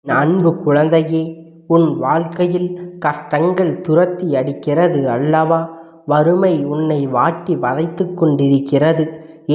அன்பு குழந்தையே, உன் வாழ்க்கையில் கஷ்டங்கள் துரத்தி அடிக்கிறது அல்லவா? வறுமை உன்னை வாட்டி வதைத்துக் கொண்டிருக்கிறது.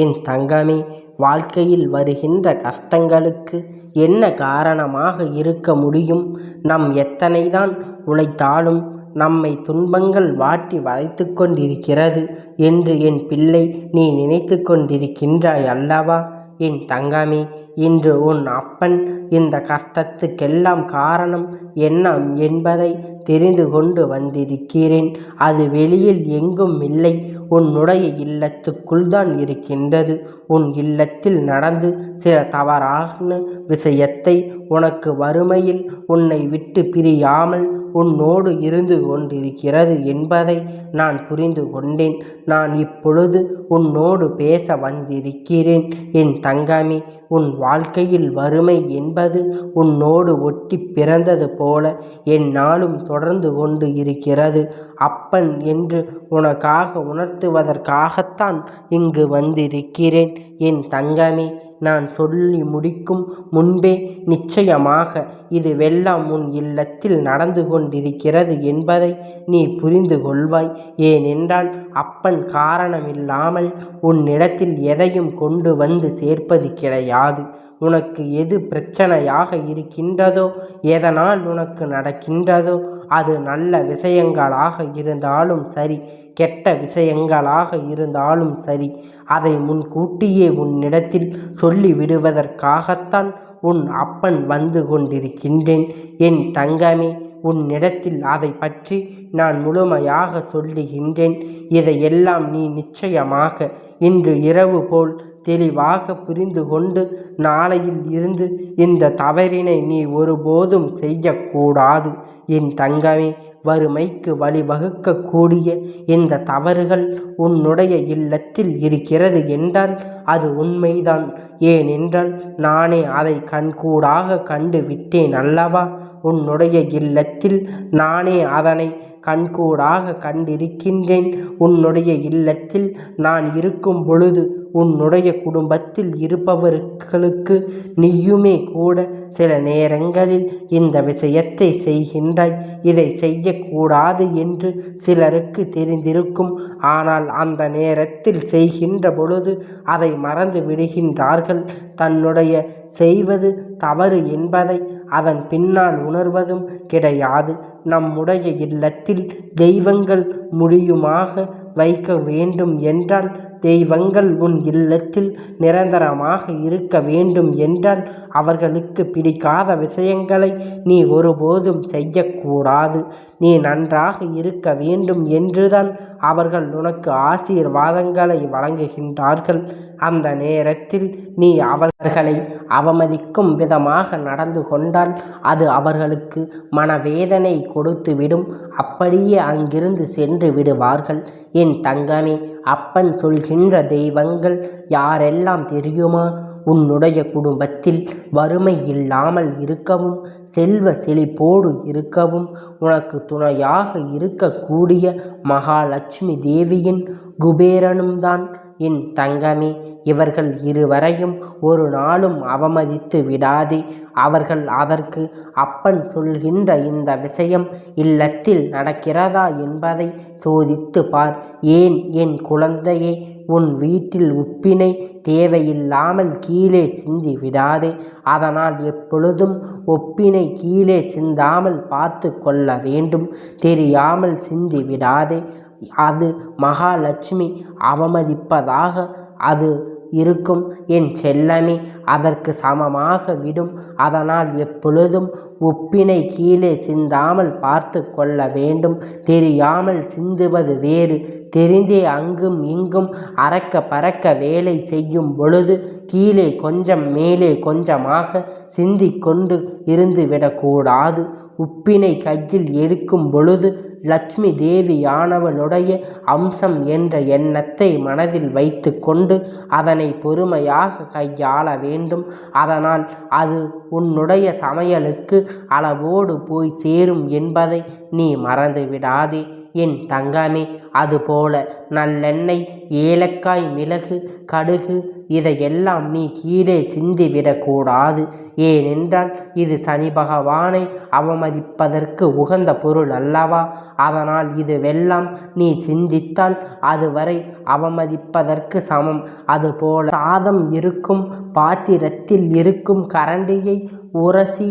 என் தங்கமே, வாழ்க்கையில் வருகின்ற கஷ்டங்களுக்கு என்ன காரணமாக இருக்க முடியும்? நம் எத்தனைதான் உழைத்தாலும் நம்மை துன்பங்கள் வாட்டி வதைத்து கொண்டிருக்கிறது என்று என் பிள்ளை நீ நினைத்து கொண்டிருக்கின்றாய் அல்லவா? என் தங்கமே, இன்று உன் அப்பன் இந்த கஷ்டத்துக்கெல்லாம் காரணம் என்ன என்பதை தெரிந்து கொண்டு வந்திருக்கிறேன். அது வெளியில் எங்கும் இல்லை, உன்னுடைய இல்லத்துக்குள் தான் இருக்கின்றது. உன் இல்லத்தில் நடந்து சில தவறான விஷயத்தை உனக்கு வறுமையில் உன்னை விட்டு பிரியாமல் உன்னோடு இருந்து கொண்டிருக்கிறது என்பதை நான் புரிந்து கொண்டேன். நான் இப்பொழுது உன்னோடு பேச வந்திருக்கிறேன். என் தங்கமே, உன் வாழ்க்கையில் வறுமை என்பது உன்னோடு ஒட்டி பிறந்தது போல எந்நாளும் தொடர்ந்து கொண்டு இருக்கிறது. அப்பன் என்று உனக்காக உணர்த்துவதற்காகத்தான் இங்கு வந்திருக்கிறேன். என் தங்கமே, நான் சொல்லி முடிக்கும் முன்பே நிச்சயமாக இதுவெல்லாம் உன் இல்லத்தில் நடந்து கொண்டிருக்கிறது என்பதை நீ புரிந்து கொள்வாய். ஏனென்றால் அப்பன் காரணமில்லாமல் உன்னிடத்தில் எதையும் கொண்டு வந்து சேர்ப்பது கிடையாது. உனக்கு எது பிரச்சனையாக இருக்கின்றதோ, எதனால் உனக்கு நடக்கின்றதோ, அது நல்ல விஷயங்களாக இருந்தாலும் சரி, கெட்ட விஷயங்களாக இருந்தாலும் சரி, அதை முன்கூட்டியே உன்னிடத்தில் சொல்லிவிடுவதற்காகத்தான் உன் அப்பன் வந்து கொண்டிருக்கின்றேன். என் தங்கமே, உன்னிடத்தில் அதை பற்றி நான் முழுமையாக சொல்லுகின்றேன். இதையெல்லாம் நீ நிச்சயமாக இன்று இரவு போல் தெளிவாக புரிந்து கொண்டு நாளையில் இருந்து இந்த தவறினை நீ ஒருபோதும் செய்யக்கூடாது. என் தங்கமே, வறுமைக்கு வழிவகுக்கக்கூடிய இந்த தவறுகள் உன்னுடைய இல்லத்தில் இருக்கிறது என்றால் அது உண்மைதான். ஏனென்றால் நானே அதை கண்கூடாக கண்டு விட்டேன் அல்லவா? உன்னுடைய இல்லத்தில் நானே அதனை கண்கூடாக கண்டிருக்கின்றேன். உன்னுடைய இல்லத்தில் நான் இருக்கும் பொழுது உன்னுடைய குடும்பத்தில் இருப்பவர்களுக்கு நீயுமே கூட சில நேரங்களில் இந்த விஷயத்தை செய்கின்றாய். இதை செய்யக்கூடாது என்று சிலருக்கு தெரிந்திருக்கும். ஆனால் அந்த நேரத்தில் செய்கின்ற பொழுது அதை மறந்து விடுகின்றார்கள். தன்னுடைய செய்வது தவறு என்பதை அதன் பின்னால் உணர்வதும் கிடையாது. நம்முடைய இல்லத்தில் தெய்வங்கள் முடியுமாக வைக்க வேண்டும் என்றால், தெய்வங்கள் உன் இல்லத்தில் நிரந்தரமாக இருக்க வேண்டும் என்றால், அவர்களுக்கு பிடிக்காத விஷயங்களை நீ ஒருபோதும் செய்யக்கூடாது. நீ நன்றாக இருக்க வேண்டும் என்றுதான் அவர்கள் உனக்கு ஆசீர்வாதங்களை வழங்குகின்றார்கள். அந்த நேரத்தில் நீ அவர்களை அவமதிக்கும் விதமாக நடந்து கொண்டால் அது அவர்களுக்கு மனவேதனை கொடுத்துவிடும். அப்படியே அங்கிருந்து சென்று விடுவார்கள். என் தங்கமே, அப்பன் சொல்கின்ற தெய்வங்கள் யாரெல்லாம் தெரியுமா? உன்னுடைய குடும்பத்தில் வறுமை இல்லாமல் இருக்கவும், செல்வ செழிப்போடு இருக்கவும் உனக்கு துணையாக இருக்கக்கூடிய மகாலட்சுமி தேவியின் குபேரனும் தான். என் தங்கமே, இவர்கள் இருவரையும் ஒரு நாளும் அவமதித்து விடாதே. அவர்கள் அதற்கு அப்பன் சொல்கின்ற இந்த விஷயம் இல்லத்தில் நடக்கிறதா என்பதை சோதித்து பார். ஏன் என் குழந்தையே, உன் வீட்டில் உப்பினை தேவையில்லாமல் கீழே சிந்தி விடாதே. அதனால் எப்பொழுதும் உப்பினை கீழே சிந்தாமல் பார்த்து கொள்ள வேண்டும். தெரியாமல் சிந்தி விடாதே. அது மகாலட்சுமி அவமதிப்பதாக அது இருக்கும். என் செல்லமே, அதற்கு சமமாக விடும். அதனால் எப்பொழுதும் உப்பினை கீழே சிந்தாமல் பார்த்து கொள்ள வேண்டும். தெரியாமல் சிந்துவது வேறு, தெரிந்தே அங்கும் இங்கும் அறக்க பறக்க வேலை செய்யும் பொழுது கீழே கொஞ்சம் மேலே கொஞ்சமாக சிந்திக் கொண்டு இருந்து விடக்கூடாது. உப்பினை கையில் எடுக்கும் பொழுது லட்சுமி தேவியானவளுடைய அம்சம் என்ற எண்ணத்தை மனதில் வைத்து கொண்டு அதனை பொறுமையாக கையாள வேண்டும். அதனால் அது உன்னுடைய சமையலுக்கு அளவோடு போய் சேரும் என்பதை நீ மறந்து விடாதே. என் தங்கமே, அதுபோல நல்லெண்ணெய், ஏலக்காய், மிளகு, கடுகு இதையெல்லாம் நீ கீழே சிந்திவிடக்கூடாது. ஏனென்றால் இது சனி பகவானை அவமதிப்பதற்கு உகந்த பொருள் அல்லவா? அதனால் இதுவெல்லாம் நீ சிந்தித்தால் அதுவரை அவமதிப்பதற்கு சமம். அதுபோல சாதம் இருக்கும் பாத்திரத்தில் இருக்கும் கரண்டியை உரசி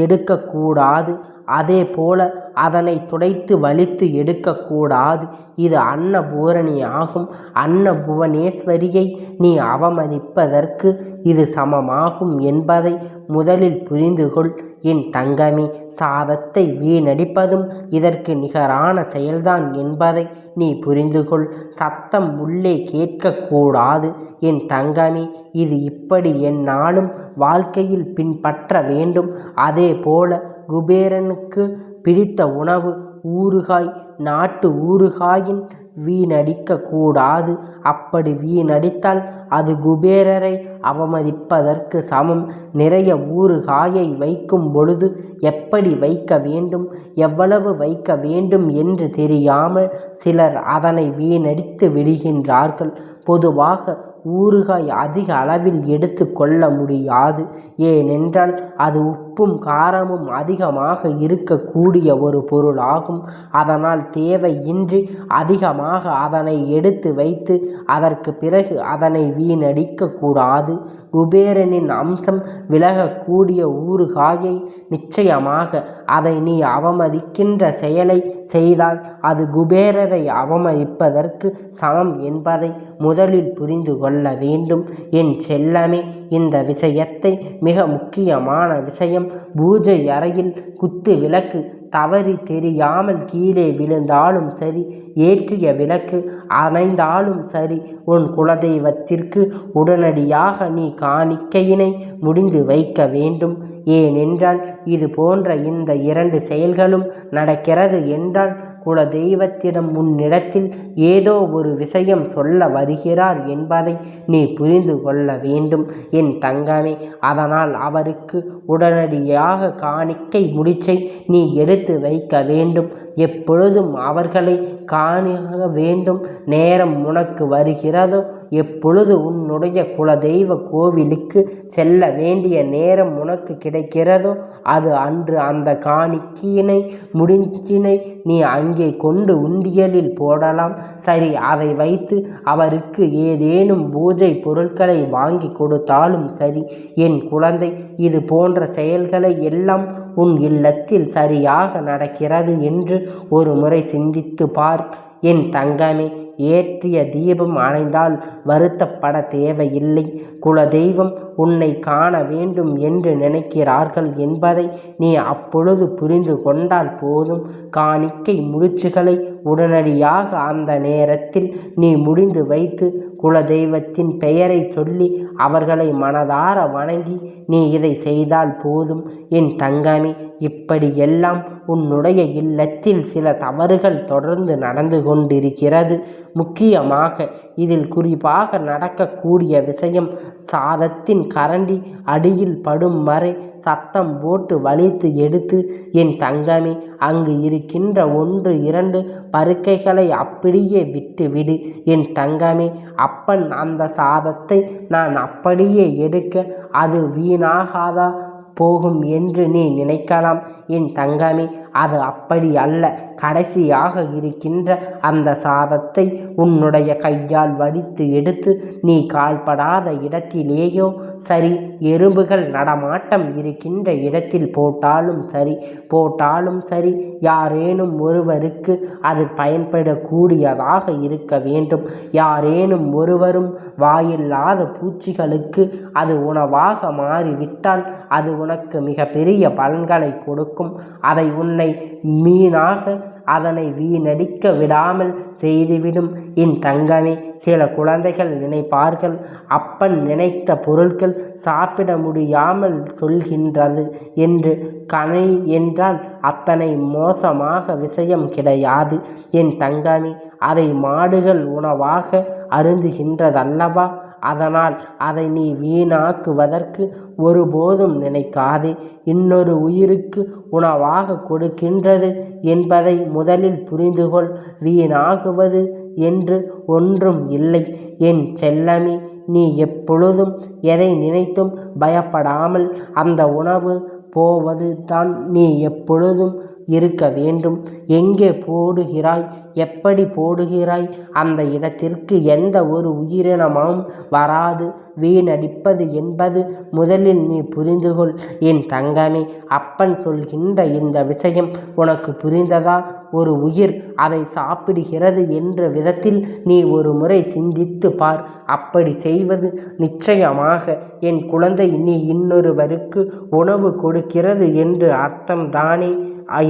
எடுக்கக்கூடாது. அதே போல அதனை துடைத்து வலித்து எடுக்கக்கூடாது. இது அன்னபூரணி ஆகும். அன்னபுவனேஸ்வரியை நீ அவமதிப்பதற்கு இது சமமாகும் என்பதை முதலில் புரிந்துகொள். என் தங்கமே, சாதத்தை வீணடிப்பதும் இதற்கு நிகரான செயல்தான் என்பதை நீ புரிந்துகொள். சத்தம் உள்ளே கேட்கக்கூடாது. என் தங்கமே, இது இப்படி எந்நாளும் வாழ்க்கையில் பின்பற்ற வேண்டும். அதே போல குபேரனுக்கு பிடித்த உணவு ஊறுகாய். நாட்டு ஊறுகாயின் வீணடிக்க கூடாது. அப்படி வீணடித்தால் அது குபேரரை அவமதிப்பதற்கு சமம். நிறைய ஊறுகாயை வைக்கும் பொழுது எப்படி வைக்க வேண்டும், எவ்வளவு வைக்க வேண்டும் என்று தெரியாமல் சிலர் அதனை வீணடித்து விடுகின்றார்கள். பொதுவாக ஊறுகாய் அதிக அளவில் எடுத்து கொள்ள முடியாது. ஏனென்றால் அது உப்பும் காரமும் அதிகமாக இருக்கக்கூடிய ஒரு பொருளாகும். அதனால் தேவையின்றி அதிகமாக அதனை எடுத்து வைத்து அதற்கு பிறகு அதனை வீணடிக்க கூடாது. குபேரனின் அம்சம் விலகக்கூடிய ஊறுகாயை நிச்சயமாக அதை நீ அவமதிக்கின்ற செயலை செய்தால் அது குபேரரை அவமதிப்பதற்கு சமம் என்பதை முதலில் புரிந்து கொள்ள வேண்டும். என் செல்லமே, இந்த விஷயத்தை மிக முக்கியமான விஷயம். பூஜை அறையில் குத்து விளக்கு தவறி தெரியாமல் கீழே விழுந்தாலும் சரி, ஏற்றிய விளக்கு அணைந்தாலும் சரி, உன் குலதெய்வத்திற்கு உடனடியாக நீ காணிக்கையினை முடிந்து வைக்க வேண்டும். ஏனென்றால் இது போன்ற இந்த 2 செயல்களும் நடக்கிறது என்றால் குலதெய்வத்திடம் உன்னிடத்தில் ஏதோ ஒரு விஷயம் சொல்ல வருகிறார் என்பதை நீ புரிந்து கொள்ள வேண்டும். என் தங்கமே, அதனால் அவருக்கு உடனடியாக காணிக்கை முடிச்சை நீ எடுத்து வைக்க வேண்டும். எப்பொழுதும் அவர்களை காண வேண்டும். நேரம் உனக்கு வருகிறதோ, எப்பொழுது உன்னுடைய குலதெய்வ கோவிலுக்கு செல்ல வேண்டிய நேரம் உனக்கு கிடைக்கிறதோ அது அன்று அந்த காணிக்கையினை முடிஞ்சினை நீ அங்கே கொண்டு உண்டியலில் போடலாம். சரி, அதை வைத்து அவருக்கு ஏதேனும் பூஜை பொருட்களை வாங்கி கொடுத்தாலும் சரி. என் குழந்தை, இது போன்ற செயல்களை எல்லாம் உன் இல்லத்தில் சரியாக நடக்கிறது என்று ஒரு முறை சிந்தித்து பார். என் தங்கமே, ஏற்றிய தீபம் அணைந்தால் வருத்தப்பட தேவையில்லை. குலதெய்வம் உன்னை காண வேண்டும் என்று நினைக்கிறார்கள் என்பதை நீ அப்பொழுது புரிந்து கொண்டால் போதும். காணிக்கை முடிச்சுகளை உடனடியாக அந்த நேரத்தில் நீ முடிந்து வைத்து குலதெய்வத்தின் பெயரை சொல்லி அவர்களை மனதார வணங்கி நீ இதை செய்தால் போதும். என் தங்கமே, இப்படியெல்லாம் உன்னுடைய இல்லத்தில் சில தவறுகள் தொடர்ந்து நடந்து கொண்டிருக்கிறது. முக்கியமாக இதில் குறிப்பாக நடக்கக்கூடிய விஷயம், சாதத்தின் கரண்டி அடியில் படும் வரை சத்தம் போட்டு வலித்து எடுத்து என் தங்கமே அங்கு இருக்கின்ற 1-2 பருக்கைகளை அப்படியே விட்டுவிடு. என் தங்கமே, அப்பன் அந்த சாதத்தை நான் அப்படியே எடுக்க அது வீணாகாதா போகும் என்று நீ நினைக்கலாம். என் தங்கமே, அது அப்படி அல்ல. கடைசியாக இருக்கின்ற அந்த சாதத்தை உன்னுடைய கையால் வடித்து எடுத்து நீ கால்படாத இடத்திலேயோ சரி, எறும்புகள் நடமாட்டம் இருக்கின்ற இடத்தில் போட்டாலும் சரி, யாரேனும் ஒருவருக்கு அது பயன்படக்கூடியதாக இருக்க வேண்டும். யாரேனும் ஒருவரும் வாயில்லாத பூச்சிகளுக்கு அது உணவாக மாறிவிட்டால் அது உனக்கு மிக பெரிய பலன்களை கொடுக்கும். அதை உன்னை அதனை வீணடிக்க விடாமல் செய்துவிடும். என் தங்கமே, சில குழந்தைகள் நினைப்பார்கள், அப்பன் நினைத்த பொருட்கள் சாப்பிட முடியாமல் சொல்கின்றது என்று. கனை என்றால் அத்தனை மோசமாக விஷயம் கிடையாது. என் தங்கமே, அதை மாடுகள் உணவாக அருந்துகின்றதல்லவா? அதனால் அதை நீ வீணாக்குவதற்கு ஒருபோதும் நினைக்காதே. இன்னொரு உயிருக்கு உணவாக கொடுக்கின்றது என்பதை முதலில் புரிந்துகொள். வீணாகுவது என்று ஒன்றும் இல்லை என் செல்லமே. நீ எப்பொழுதும் எதை நினைத்தும் பயப்படாமல் அந்த உணவு போவது தான் நீ எப்பொழுதும் இருக்க வேண்டும். எங்கே போடுகிறாய், எப்படி போடுகிறாய், அந்த இடத்திற்கு எந்த ஒரு உயிரினமும் வராது. வீணடிப்பது என்பது முதலில் நீ புரிந்துகொள் என் தங்கமே. அப்பன் சொல்கின்ற இந்த விஷயம் உனக்கு புரிந்ததா? ஒரு உயிர் அதை சாப்பிடுகிறது என்ற விதத்தில் நீ ஒரு முறை சிந்தித்து பார். அப்படி செய்வது நிச்சயமாக என் குழந்தை நீ இன்னொருவருக்கு உணவு கொடுக்கிறது என்று அர்த்தம்தானே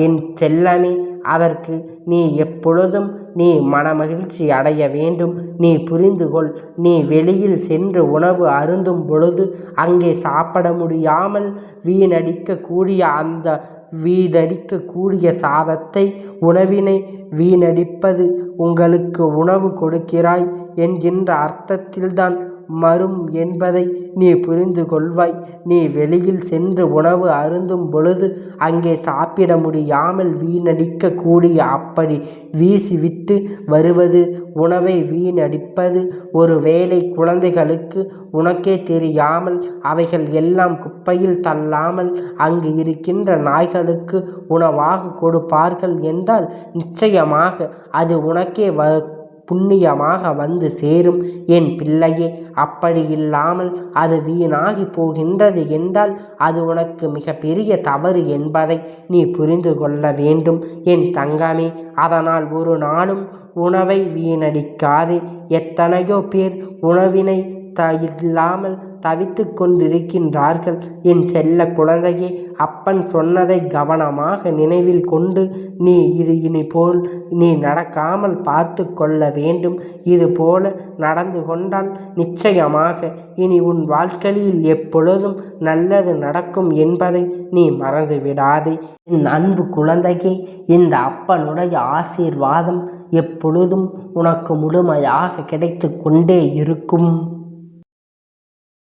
என் செல்லமே. அதற்கு நீ எப்பொழுதும் நீ மனமகிழ்ச்சி அடைய வேண்டும். நீ புரிந்துகொள். நீ வெளியில் சென்று உணவு அருந்தும் பொழுது அங்கே சாப்பிட முடியாமல் வீணடிக்கக்கூடிய சாதத்தை உணவினை வீணடிப்பது உங்களுக்கு உணவு கொடுக்கிறாய் என்கின்ற அர்த்தத்தில்தான் மரும் என்பதை நீ புரிந்து கொள்வாய். நீ வெளியில் சென்று உணவு அருந்தும் பொழுது அங்கே சாப்பிட முடியாமல் வீணடிக்கக்கூடிய அப்படி வீசிவிட்டு வருவது உணவை வீணடிப்பது. ஒருவேளை குழந்தைகளுக்கு உனக்கே தெரியாமல் அவைகள் எல்லாம் குப்பையில் தள்ளாமல் அங்கு இருக்கின்ற நாய்களுக்கு உணவாக கொடுப்பார்கள் என்றால் நிச்சயமாக அது உனக்கே புண்ணியமாக வந்து சேரும் என் பிள்ளையே. அப்படி இல்லாமல் அது வீணாகி போகின்றது என்றால் அது உனக்கு மிகப்பெரிய தவறு என்பதை நீ புரிந்து கொள்ள வேண்டும் என் தங்கமே. அதனால் ஒரு நாளும் உணவை வீணடிக்காதே. எத்தனையோ பேர் உணவினை இல்லாமல் தவித்து கொண்டிருக்கின்றார்கள். என் செல்ல குழந்தையே, அப்பன் சொன்னதை கவனமாக நினைவில் கொண்டு நீ இனிபோல் நீ நடக்காமல் பார்த்து கொள்ள வேண்டும். இது போல நடந்து கொண்டால் நிச்சயமாக இனி உன் வாழ்க்கையில் எப்பொழுதும் நல்லது நடக்கும் என்பதை நீ மறந்து விடாதே. என் அன்பு குழந்தையே, இந்த அப்பனுடைய ஆசீர்வாதம் எப்பொழுதும் உனக்கு முழுமையாக கிடைத்து கொண்டே இருக்கும்.